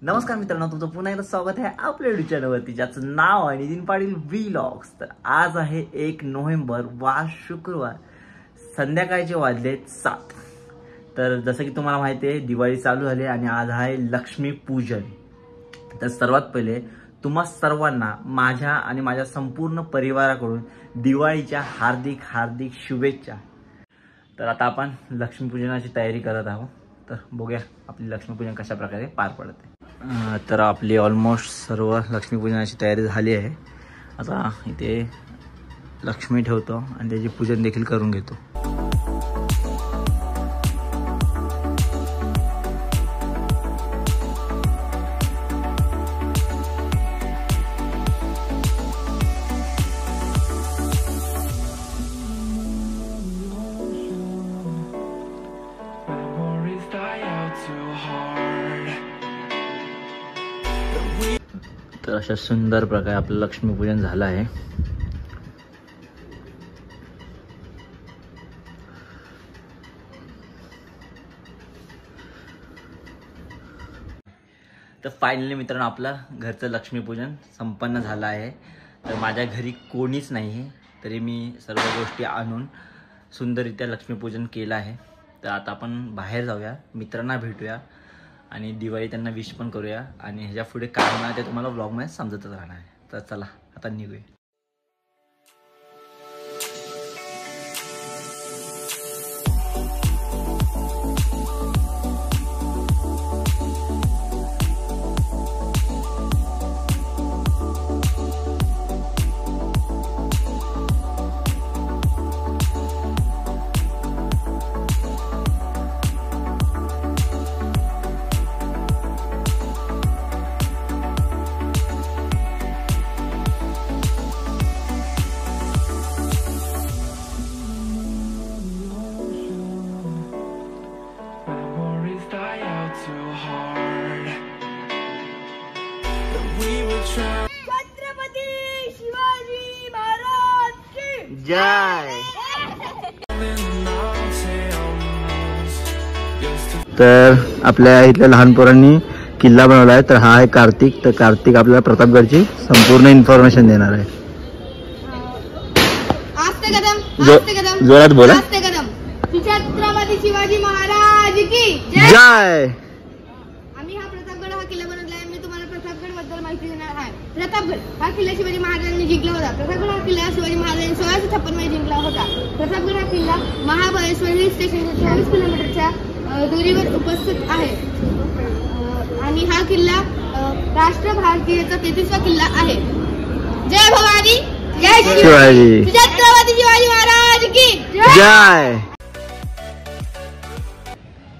नमस्कार मित्रांनो, तुमचं पुन्हा एकदा स्वागत आहे आपल्या YouTube चॅनलवरती, ज्याचं नाव आहे नितीन पाटील व्लॉग्स। तर आज आहे 1 नोव्हेंबर, वार शुक्रवार, संध्याकाळचे वाजलेत 7। तर जसं की तुम्हाला माहिती आहे, दिवाळी चालू झाली आणि आज आहे लक्ष्मीपूजन। तर सर्वात पहिले तुम्हा सर्वांना माझ्या आणि माझ्या संपूर्ण परिवाराकडून दिवाळीच्या हार्दिक हार्दिक शुभेच्छा। तर आता आपण लक्ष्मीपूजनाची तयारी करत आहोत, तर बघूया आपली लक्ष्मीपूजन कशा प्रकारे पार पडते। तर आपली ऑलमोस्ट सर्व लक्ष्मीपूजनाची तयारी झाली आहे। आता इथे लक्ष्मी ठेवतो आणि त्याची पूजन देखील करून घेतो। तर अशा सुंदर प्रकारे आपलं लक्ष्मीपूजन झालं आहे। तर फायनली मित्रांनो, आपलं घरचं लक्ष्मीपूजन संपन्न झालं आहे। तर माझ्या घरी कोणीच नाही आहे, तरी मी सर्व गोष्टी आणून सुंदररित्या लक्ष्मीपूजन केलं आहे। तर आता आपण बाहेर जाऊया, मित्रांना भेटूया आणि दिवाळी त्यांना विश पण करूया, आणि ह्याच्या पुढे काय होणार ते तुम्हाला व्लॉगमध्ये समजतच राहणार आहे। तर चला आता निघूया। छत्रपती शिवाजी महाराज की जय। तर आपल्या इथल्या लहान पोरांनी किल्ला बनवला आहे। तर हा आहे कार्तिक। तर कार्तिक आपल्याला प्रतापगडची संपूर्ण इन्फॉर्मेशन देणार आहे। जोरात बोला। छत्रपती शिवाजी महाराज की जय। आम्ही हा प्रतापगड हा किल्ला बनवला आहे। मी तुम्हाला प्रतापगड बद्दल माहिती देणार आहे। प्रतापगड हा किल्ला शिवाजी महाराजांनी जिंकला होता। प्रतापगड हा किल्ला शिवाजी महाराजांनी 1656 मध्ये जिंकला होता। प्रतापगड हा किल्ला महाबळेश्वर हिल स्टेशन 24 किलोमीटरच्या दूरीवर उपस्थित आहे, आणि हा किल्ला राष्ट्र भारतीयचा 33वा किल्ला आहे। जय भवानी, जय शिवाजी, छत्रपती शिवाजी महाराज की जय।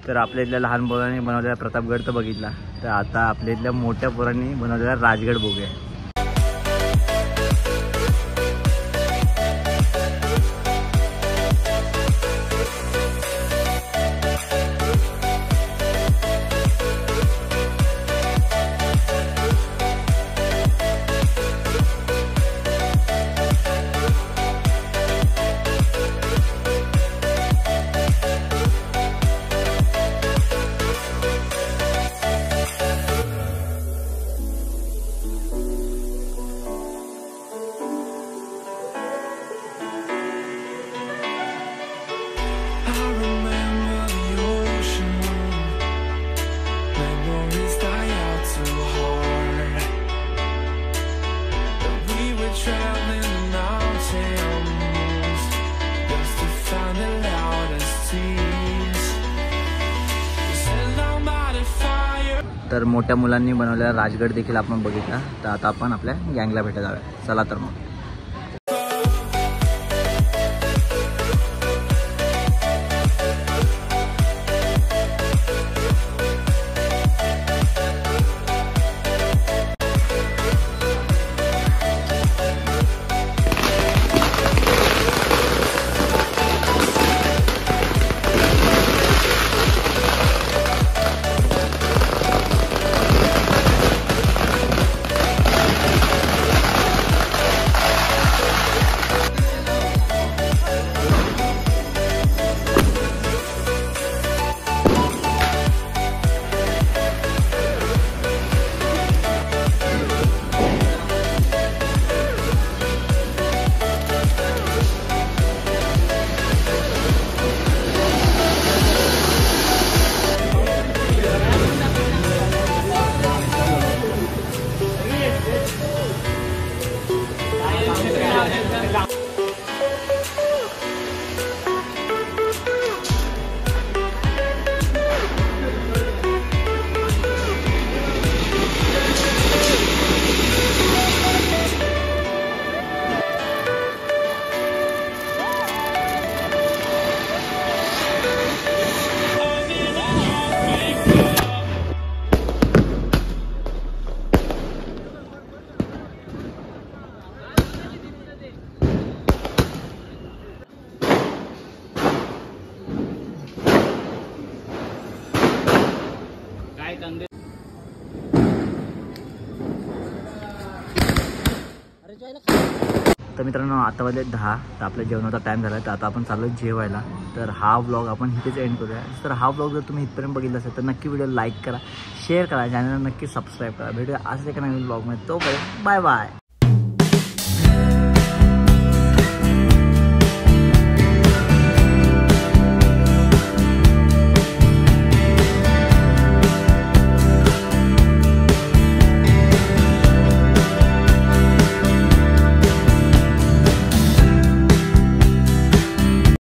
तर आपल्या इथल्या लहान पोरांनी बनवलेला प्रतापगड तर बघितला, तर आता आपल्या इथल्या मोठ्या पोरांनी बनवलेला राजगड बघूया। तर मोठ्या मुलांनी बनवलेला राजगड देखील आपण बघितला। तर आता आपण आपल्या गँगला भेटायला जाऊया। चला तर मग। तर मित्रांनो आता वाजले 10, तर आपल्या जेवणाचा टाईम झाला, तर आता आपण चाललो जेवायला. तर हा व्लॉग आपण इथेच एंड करूया. तर हा व्लॉग जर तुम्ही इथपर्यंत बघितला असेल तर नक्की व्हिडिओ लाईक करा, शेअर करा, चॅनलला नक्की सबस्क्राईब करा. भेटूया असं एका नवीन व्लॉगमध्ये. तोपर्यंत बाय बाय.